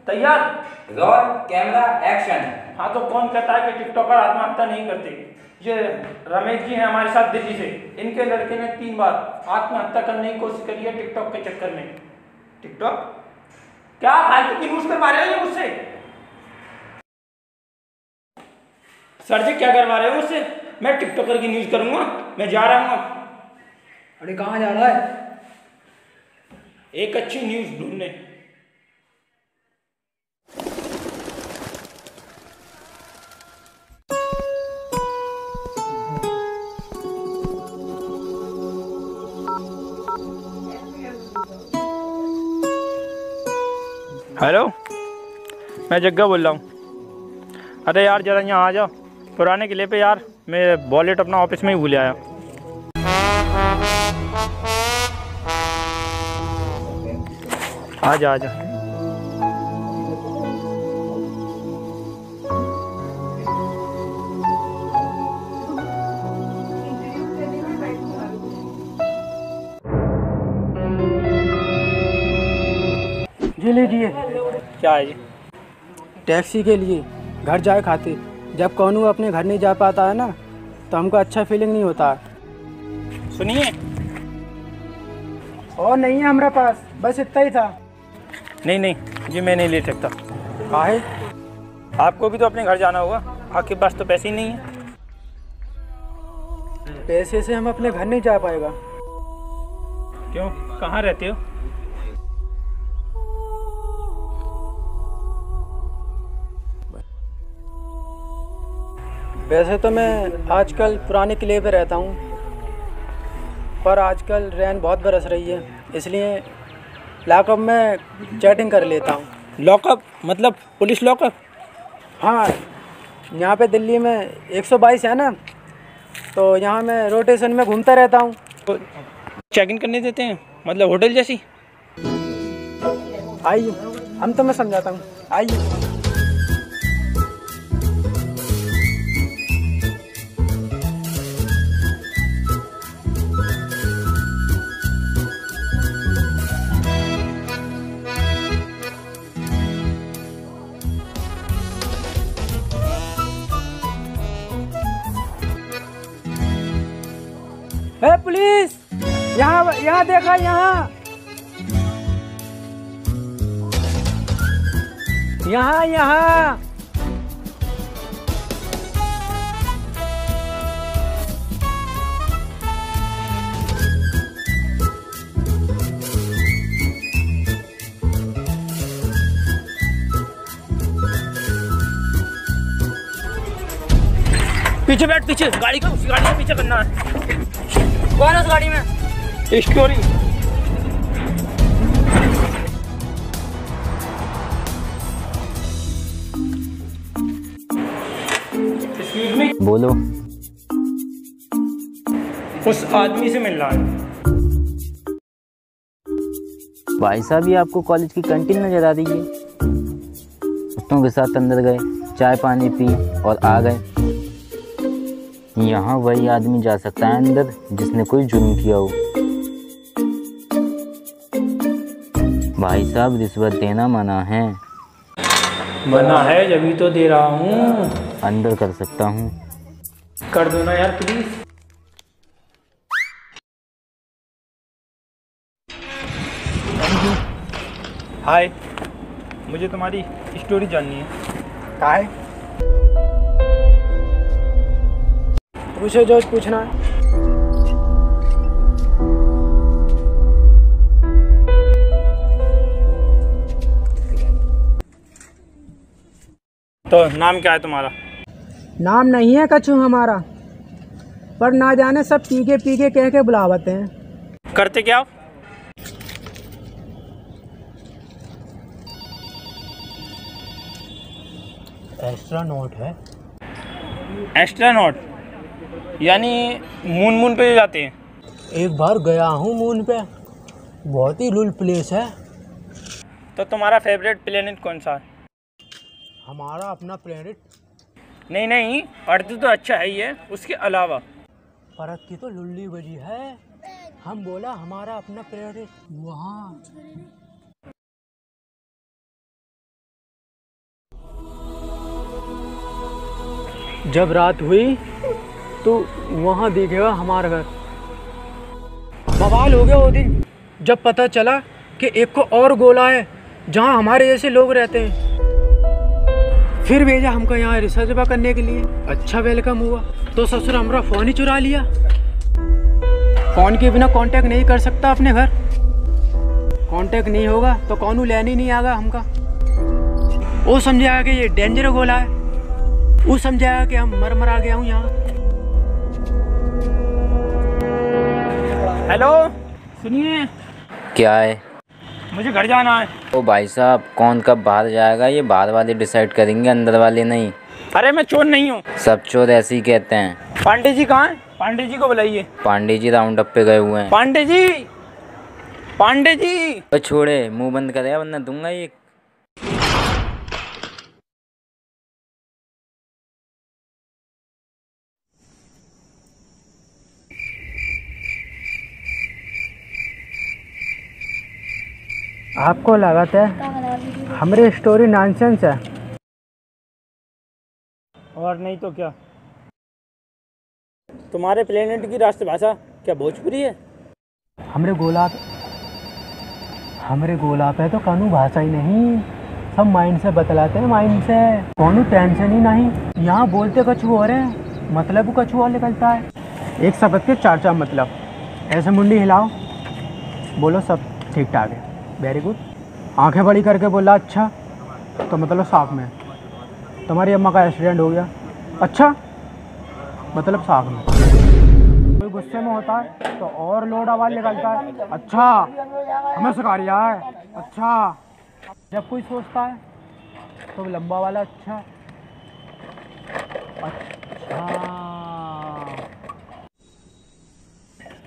तैयार? Roll camera action. हाँ तो कौन कहता है कि टिकटॉकर आत्महत्या नहीं करते? ये रमेश जी हैं हमारे साथ दिल्ली से। इनके लड़के ने 3 बार आत्महत्या करने की कोशिश करी है टिकटॉक के चक्कर में। टिकटॉक क्या फालतू की न्यूज करवा रहे हो ये मुझसे? सर जी क्या करवा रहे हो मुझसे? मैं टिकटॉकर की न्यूज करूंगा। मैं जा रहा हूँ अब। अरे कहाँ जा रहा है? एक अच्छी न्यूज ढूंढने। हेलो, मैं जग्गा बोल रहा हूँ। अरे यार जरा यहाँ आ जाओ। पुराने किले पे यार, मैं वॉलेट अपना ऑफिस में ही भूल आया। आ जा आ जा। जी लीजिए। क्या है ये? टैक्सी के लिए घर जाए खाते। जब कौनू अपने घर नहीं जा पाता है ना, तो हमको अच्छा फीलिंग नहीं होता है। सुनिए। और नहीं है हमारे पास, बस इतना ही था। नहीं नहीं जी, मैं नहीं ले सकता। काहे? आपको भी तो अपने घर जाना होगा, आपके पास तो पैसे ही नहीं है। पैसे से हम अपने घर नहीं जा पाएगा। क्यों, कहाँ रहते हो? वैसे तो मैं आजकल पुराने किले पे रहता हूँ, पर आजकल रेन बहुत बरस रही है, इसलिए लॉकअप में चैटिंग कर लेता हूँ। लॉकअप मतलब पुलिस लॉकअप? हाँ, यहाँ पे दिल्ली में 122 है ना, तो यहाँ मैं रोटेशन में घूमता रहता हूँ। तो चेक इन करने देते हैं, मतलब होटल जैसी? आइए, हम तो मैं समझाता हूँ, आइए। हे पुलिस, यहाँ देखा, यहाँ यहाँ यहाँ। पीछे बैठ, पीछे गाड़ी का, उस गाड़ी के पीछे करना है। कौन है उस गाड़ी में? स्टोरी। बोलो। उस आदमी से मिलना है। भाई साहब, ये आपको कॉलेज की कैंटीन नजर आ रही है? दोस्तों के साथ अंदर गए, चाय पानी पी और आ गए। यहाँ वही आदमी जा सकता है अंदर जिसने कोई जुर्म किया हो। भाई साहब, रिश्वत देना मना है। मना है, जब तो दे रहा हूँ। अंदर कर सकता हूँ। कर दो ना यार प्लीज। हाय, मुझे तुम्हारी स्टोरी जाननी है। काहे? पूछो जो पूछना है। तो नाम क्या है तुम्हारा? नाम नहीं है कछु हमारा, पर ना जाने सब पीके कह के बुलावते हैं। करते क्या हो? एस्ट्रोनॉट है। एस्ट्रोनॉट यानी मून पे जाते हैं? एक बार गया हूँ मून पे, बहुत ही लुल प्लेस है। तो तुम्हारा फेवरेट प्लेनेट कौन सा है? हमारा अपना प्लेनेट? नहीं नहीं, अर्थ तो अच्छा है ही है, उसके अलावा। परत की तो लुल्ली बजी है। हम बोला हमारा अपना प्लेनेट वहाँ। जब रात हुई तो वहाँ दिखेगा हमारा घर। बवाल हो गया वो दिन जब पता चला कि एक को और गोला है जहाँ हमारे जैसे लोग रहते हैं। फिर भेजा हमको यहाँ रिसर्च करने के लिए। अच्छा वेलकम हुआ तो ससुर हमारा फ़ोन ही चुरा लिया। फ़ोन के बिना कांटेक्ट नहीं कर सकता अपने घर। कांटेक्ट नहीं होगा तो कौन लेने नहीं आगा हमका। वो समझाया कि ये डेंजर गोला है। वो समझाया कि हम मर आ गया हूँ यहाँ। हेलो, सुनिए। क्या है? मुझे घर जाना है। ओ भाई साहब, कौन कब बाहर जाएगा ये बाहर वाले डिसाइड करेंगे, अंदर वाले नहीं। अरे मैं चोर नहीं हूँ। सब चोर ऐसे ही कहते हैं। पांडे जी कहाँ हैं? पांडे जी को बुलाइए। पांडे जी राउंड अप पे गए हुए हैं। पांडे जी, पांडे जी। तो छोड़े, मुंह बंद करे वरना दूंगा ये। आपको लगता है हमारी स्टोरी नॉनसेंस है? और नहीं तो क्या। तुम्हारे प्लेनेट की राष्ट्रभाषा क्या भोजपुरी है? हमरे गोलाप है तो कानू भाषा ही नहीं, सब माइंड से बतलाते हैं। माइंड से कौन टेंशन ही नहीं। यहाँ बोलते कछु और है, मतलब कछु और निकलता है। एक शब्द के चार चार मतलब। ऐसे मुंडी हिलाओ, बोलो सब ठीक ठाक है। Very good. आंखें बड़ी करके बोला अच्छा, तो मतलब साफ में। तुम्हारी अम्मा का एक्सीडेंट हो गया, अच्छा मतलब साफ में। कोई गुस्से में होता है तो और लोड आवाज़ निकलता है, अच्छा हमें सिखा रिया है, अच्छा। जब कोई सोचता है तो लंबा वाला अच्छा, अच्छा।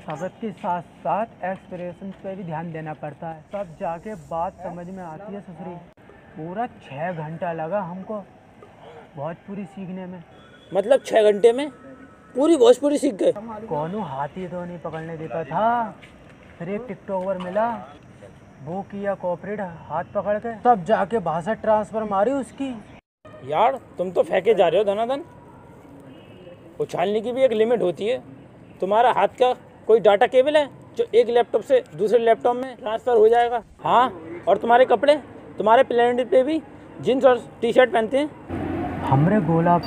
शब्द के साथ साथ एक्सप्रेशन पे भी ध्यान देना पड़ता है, तब जाके बात समझ में आती है ससुरी। पूरा 6 घंटा लगा हमको भोजपुरी सीखने में। मतलब 6 घंटे में पूरी भोजपुरी सीख गए? कौनों हाथी तो नहीं पकड़ने देता था। फिर एक टिकटॉकर मिला, वो किया कोऑपरेट हाथ पकड़ के, तब जाके भाषा ट्रांसफर मारी उसकी। यार तुम तो फेंके जा रहे हो धनाधन। उछालने की भी एक लिमिट होती है। तुम्हारा हाथ का कोई डाटा केबल है जो एक लैपटॉप से दूसरे लैपटॉप में ट्रांसफ़र हो जाएगा? हाँ, और तुम्हारे कपड़े, तुम्हारे प्लेनेट पे भी जीन्स और टी शर्ट पहनते हैं। हमरे गोला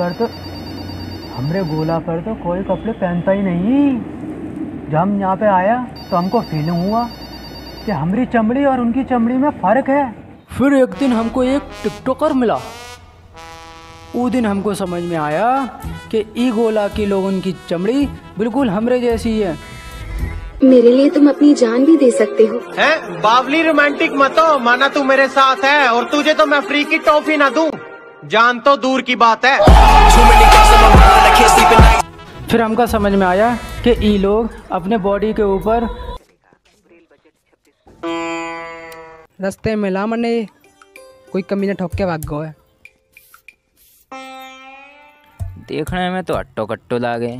पर तो कोई कपड़े पहनता ही नहीं। जब हम यहाँ पे आया तो हमको फीलिंग हुआ कि हमारी चमड़ी और उनकी चमड़ी में फ़र्क है। फिर एक दिन हमको एक टिकटॉकर मिला। उस दिन हमको समझ में आया कि ई गोला के लोगों की चमड़ी बिल्कुल हमरे जैसी है। मेरे लिए तुम अपनी जान भी दे सकते हो। हैं? बावली रोमांटिक मत हो, माना तू मेरे साथ है और तुझे तो मैं फ्री की टॉफी ना दूं, जान तो दूर की बात है। फिर हमको समझ में आया कि ई लोग अपने बॉडी के ऊपर रास्ते में ला मने कोई कमी न ठोक के भाग गो है। देखने में तो हट्टो कट्टो लागे,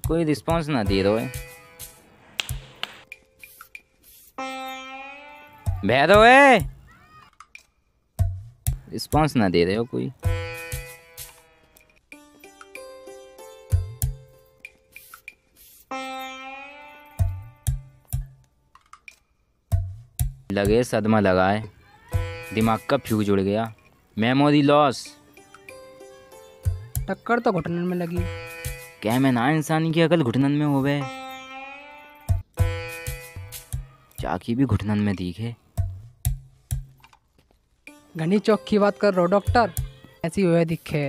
कोई रिस्पांस ना दे रहे। भैरो है, रिस्पांस ना दे रहे हो कोई। लगे सदमा लगाए, दिमाग का फ्यूज उड़ गया, मेमोरी लॉस। टक्कर तो घुटनन में लगी। क्या मैं ना इंसान की अकल घुटनन में हो गए, चाकी भी घुटनन में दिखे। घनी चौक की बात कर रहे हो डॉक्टर, ऐसी हुए दिखे।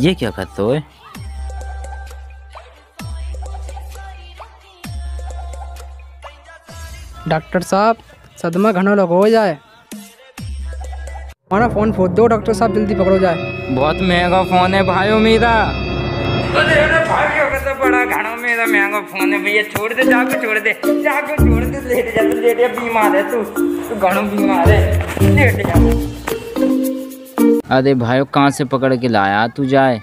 ये क्या करते हो? डॉक्टर साहब सदमा घना लगा हो जाए, हमारा फोन फोड़ दो डॉक्टर साहब, जल्दी पकड़ो जाए। बहुत महंगा फोन है भाइयों मेरा। भाइयों का तो बड़ा घना मेरा महंगा फोन है भैया, छोड़ दे, जाको छोड़ दे, जाको छोड़ दे, लेट जा, तू लेट जा, बीमार है तू घना बीमार है, लेट जा। अरे भाइयों कहाँ से पकड़ के लाया तू जाए?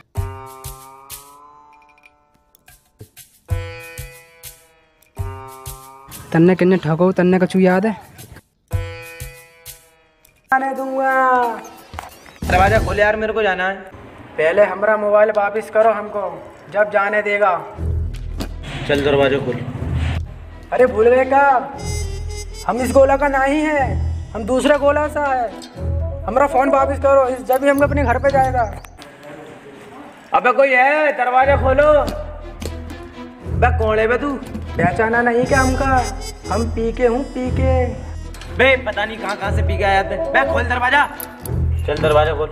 तन्ने किन्ने ठगो, तन्ने कछु याद है? आने दूंगा। दरवाजा खोले यार, मेरे को जाना है। पहले हमारा मोबाइल वापस करो हमको, जब जाने देगा। चल दरवाजा खोल। अरे भूल गए क्या, हम इस गोला का नहीं है, हम दूसरा गोला सा है। हमारा फोन वापस करो, जब भी हम अपने घर पे जाएगा। अबे कोई है, दरवाजा खोलो। बे कौन है बे तू? पहचाना नहीं क्या हमका? हम पी के हूँ, पी के। बे पता नहीं कहाँ से पी के आया थे। बे खोल दरवाजा। चल दरवाजा खोल।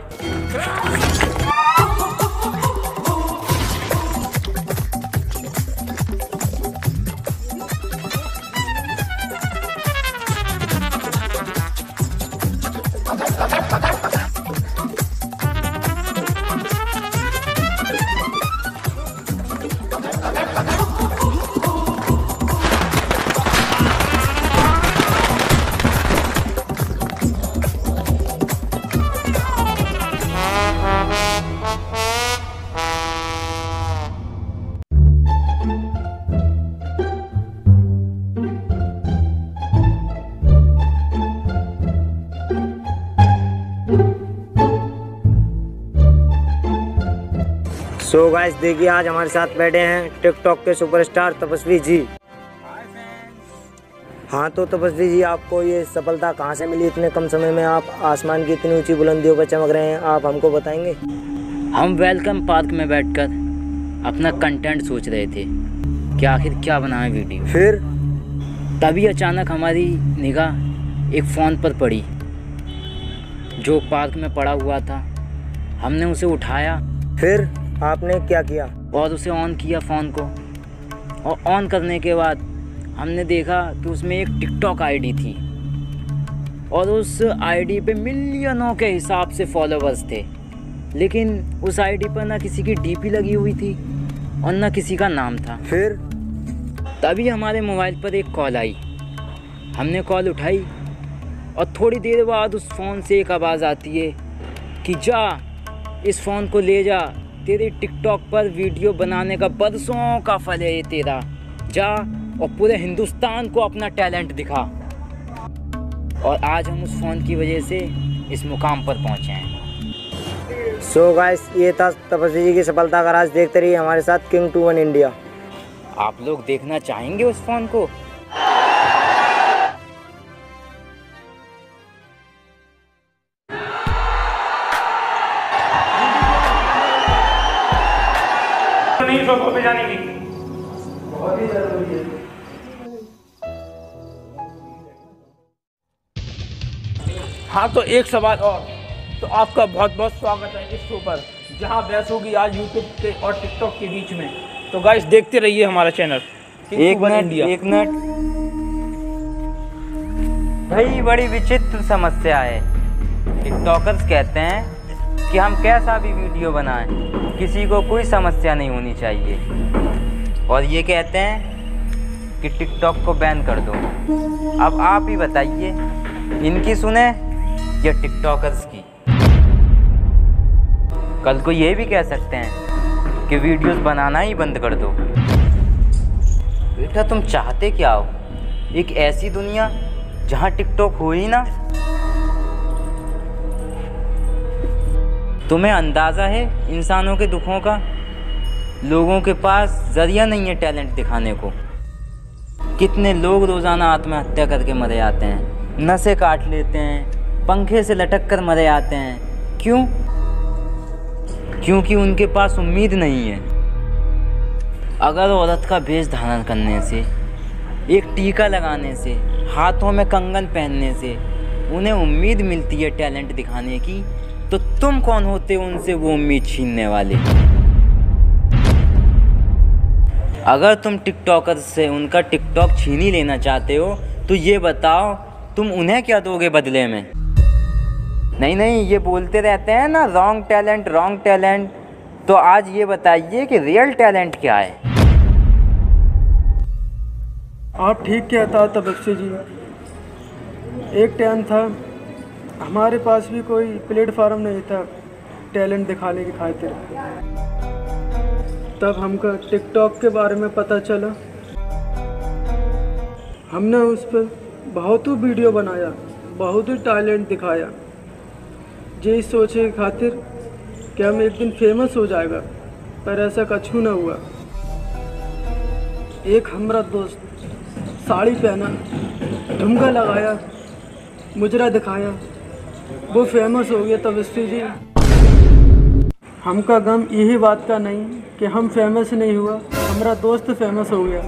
सो गाइस देखिए, आज हमारे साथ बैठे हैं टिकटॉक के सुपरस्टार तपस्वी जी। हाँ तो तपस्वी जी, आपको ये सफलता कहाँ से मिली? इतने कम समय में आप आसमान की इतनी ऊंची बुलंदियों पर चमक रहे हैं, आप हमको बताएंगे? हम वेलकम पार्क में बैठकर अपना कंटेंट सोच रहे थे कि आखिर क्या बनाएं वीडियो। फिर तभी अचानक हमारी निगाह एक फ़ोन पर पड़ी जो पार्क में पड़ा हुआ था। हमने उसे उठाया, फिर आपने क्या किया? और उसे ऑन किया फ़ोन को, और ऑन करने के बाद हमने देखा कि उसमें एक टिकटॉक आईडी थी और उस आईडी पे मिलियनों के हिसाब से फॉलोवर्स थे, लेकिन उस आईडी पर ना किसी की डीपी लगी हुई थी और ना किसी का नाम था। फिर तभी हमारे मोबाइल पर एक कॉल आई। हमने कॉल उठाई और थोड़ी देर बाद उस फ़ोन से एक आवाज़ आती है कि जा इस फ़ोन को ले जा, तेरे टिकटॉक पर वीडियो बनाने का बरसों का फल है ये तेरा, जा और पूरे हिंदुस्तान को अपना टैलेंट दिखा। और आज हम उस फ़ोन की वजह से इस मुकाम पर पहुंचे हैं। सो गाइस, ये था तपस्वी जी की सफलता का राज। देखते रहिए हमारे साथ किंग 2-1 इंडिया। आप लोग देखना चाहेंगे उस फ़ोन को? नहीं सोफे पे जाने की बहुत ही जरूरी है। हाँ तो एक सवाल और, तो आपका बहुत बहुत स्वागत है इस शो पर, जहाँ बहस होगी आज यूट्यूब के और टिकटॉक के बीच में। तो गाइस देखते रहिए हमारा चैनल। एक मिनट भाई, बड़ी विचित्र समस्या है। टिकटॉकर्स कहते हैं कि हम कैसा भी वीडियो बनाएं, किसी को कोई समस्या नहीं होनी चाहिए, और ये कहते हैं कि टिकटॉक को बैन कर दो। अब आप ही बताइए, इनकी सुने या टिकटॉकर्स की? कल को ये भी कह सकते हैं कि वीडियोस बनाना ही बंद कर दो। बेटा तुम चाहते क्या हो? एक ऐसी दुनिया जहाँ टिकटॉक हो ही ना? तुम्हें अंदाज़ा है इंसानों के दुखों का? लोगों के पास ज़रिया नहीं है टैलेंट दिखाने को। कितने लोग रोज़ाना आत्महत्या करके मरे जाते हैं, नसें काट लेते हैं, पंखे से लटक कर मरे जाते हैं। क्यों? क्योंकि उनके पास उम्मीद नहीं है। अगर औरत का वेश धारण करने से, एक टीका लगाने से, हाथों में कंगन पहनने से उन्हें उम्मीद मिलती है टैलेंट दिखाने की, तो तुम कौन होते उनसे वो उम्मीद छीनने वाले? अगर तुम टिकटॉकर से उनका टिकटॉक छीन ही लेना चाहते हो तो ये बताओ तुम उन्हें क्या दोगे बदले में? नहीं, ये बोलते रहते हैं ना रॉन्ग टैलेंट। तो आज ये बताइए कि रियल टैलेंट क्या है? आप ठीक कहता तबस्से जी। एक टाइम था हमारे पास भी कोई प्लेटफार्म नहीं था टैलेंट दिखाने की खातिर। तब हमको टिकटॉक के बारे में पता चला। हमने उस पर बहुत ही वीडियो बनाया, बहुत ही टैलेंट दिखाया, यही सोचे की खातिर कि हम एक दिन फेमस हो जाएगा, पर ऐसा कछु न हुआ। एक हमारा दोस्त साड़ी पहना, झुमका लगाया, मुजरा दिखाया, वो फेमस हो गया तबस्से जी। हमका गम यही बात का नहीं कि हम फेमस नहीं हुआ, हमारा दोस्त फेमस हो गया,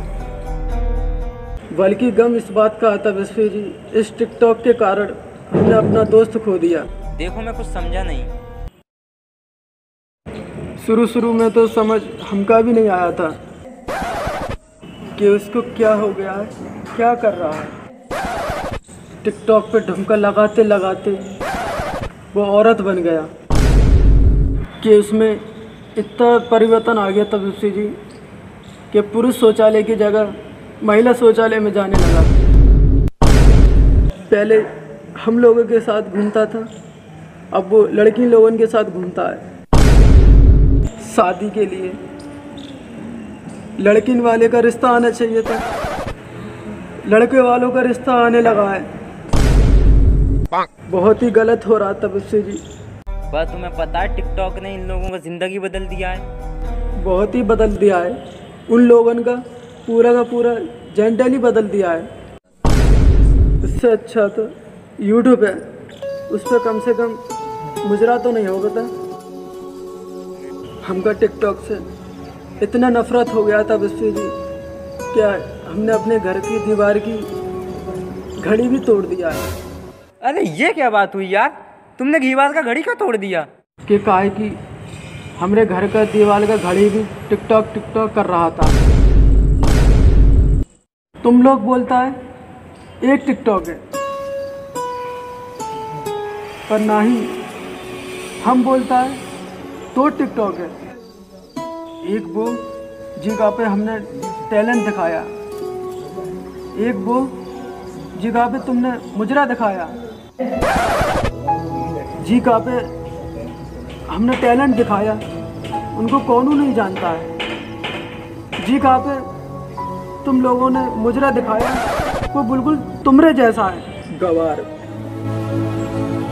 बल्कि गम इस बात का आता तबस्से जी, इस टिकटॉक के कारण हमने अपना दोस्त खो दिया। देखो मैं कुछ समझा नहीं। शुरू में तो समझ हमका भी नहीं आया था कि उसको क्या हो गया है, क्या कर रहा है। टिकटॉक पे ढुमका लगाते लगाते वो औरत बन गया कि उसमें इतना परिवर्तन आ गया तबस्से जी कि पुरुष शौचालय की जगह महिला शौचालय में जाने लगा। पहले हम लोगों के साथ घूमता था, अब वो लड़की लोगों के साथ घूमता है। शादी के लिए लड़किन वाले का रिश्ता आना चाहिए था, लड़के वालों का रिश्ता आने लगा है। बहुत ही गलत हो रहा तबस्से जी। बस तुम्हें पता है टिकटॉक ने इन लोगों की ज़िंदगी बदल दिया है। बहुत ही बदल दिया है, उन लोगों का पूरा जेंडर ही बदल दिया है। इससे अच्छा तो यूट्यूब है, उस पर कम से कम मुजरा तो नहीं होगा था। हमका टिकटॉक से इतना नफरत हो गया था तबस्से जी, क्या हमने अपने घर की दीवार की घड़ी भी तोड़ दिया है। अरे ये क्या बात हुई यार, तुमने दीवार का घड़ी क्यों तोड़ दिया? कि काहे कि हमारे घर का दीवार का घड़ी भी टिकटॉक कर रहा था। तुम लोग बोलता है एक टिकटॉक है, पर नहीं, हम बोलता है दो टिकटॉक है। एक वो जगह पे हमने टैलेंट दिखाया, एक वो जगह पे तुमने मुजरा दिखाया। जी का पे हमने टैलेंट दिखाया, उनको कौन नहीं जानता है। जी का पे तुम लोगों ने मुजरा दिखाया, वो बिल्कुल तुमरे जैसा है, गवार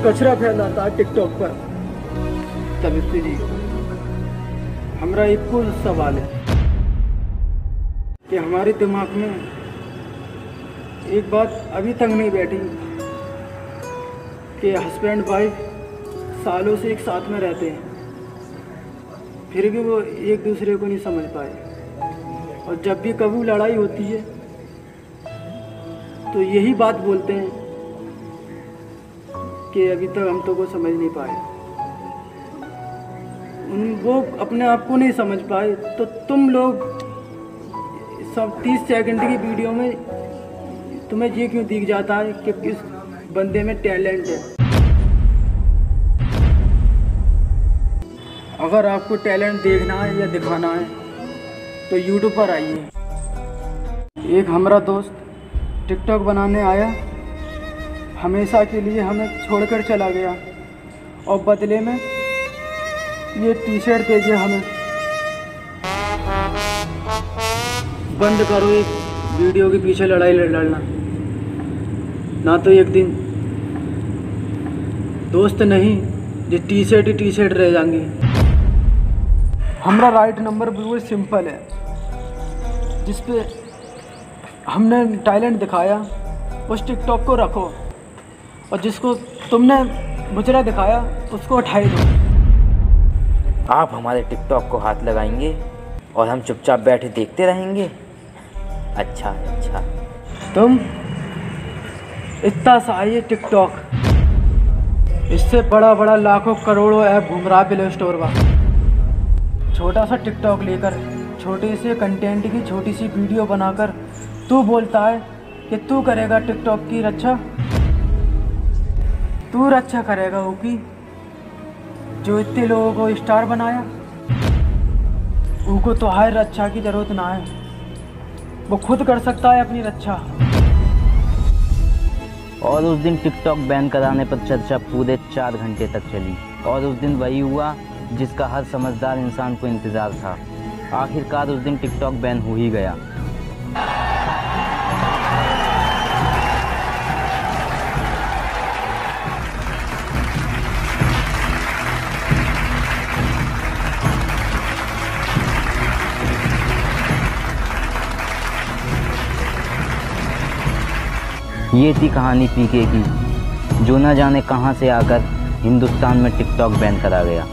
कचरा फैलाता है टिकटॉक पर। तबस्से जी हमारा एक कुल सवाल है कि हमारे दिमाग में एक बात अभी तक नहीं बैठी कि हस्बैंड वाइफ सालों से एक साथ में रहते हैं, फिर भी वो एक दूसरे को नहीं समझ पाए, और जब भी कभी लड़ाई होती है तो यही बात बोलते हैं कि अभी तक हम तो को समझ नहीं पाए। वो अपने आप को नहीं समझ पाए, तो तुम लोग सब 30 सेकंड की वीडियो में तुम्हें ये क्यों दिख जाता है कि किस बंदे में टैलेंट है। अगर आपको टैलेंट देखना है या दिखाना है तो यूट्यूब पर आइए। एक हमारा दोस्त टिकटॉक बनाने आया, हमेशा के लिए हमें छोड़कर चला गया, और बदले में ये टी शर्ट दे दिया हमें। बंद करो एक वीडियो के पीछे लड़ाई लड़ना, ना तो एक दिन दोस्त नहीं ये टी शर्ट रह जाएंगी। हमारा राइट नंबर बिल्कुल सिंपल है, जिस पे हमने टैलेंट दिखाया उस टिकटॉक को रखो, और जिसको तुमने मुजरा दिखाया उसको उठाई दो। आप हमारे टिकटॉक को हाथ लगाएंगे और हम चुपचाप बैठे देखते रहेंगे? अच्छा तुम इतना सा ये टिकटॉक इससे बड़ा बड़ा लाखों करोड़ों ऐप घूम रहा प्ले स्टोर पर। छोटा सा टिकटॉक लेकर छोटे से कंटेंट की छोटी सी वीडियो बनाकर तू बोलता है कि तू करेगा टिकटॉक की रक्षा। तू रक्षा करेगा वो की जो इतने लोगों को स्टार बनाया। उनको तो हर रक्षा की जरूरत ना है, वो खुद कर सकता है अपनी रक्षा। और उस दिन टिकटॉक बैन कराने पर चर्चा पूरे 4 घंटे तक चली और उस दिन वही हुआ जिसका हर समझदार इंसान को इंतज़ार था। आखिरकार उस दिन टिकटॉक बैन हो ही गया। ये थी कहानी पीके की, जो न जाने कहां से आकर हिंदुस्तान में टिकटॉक बैन करा गया।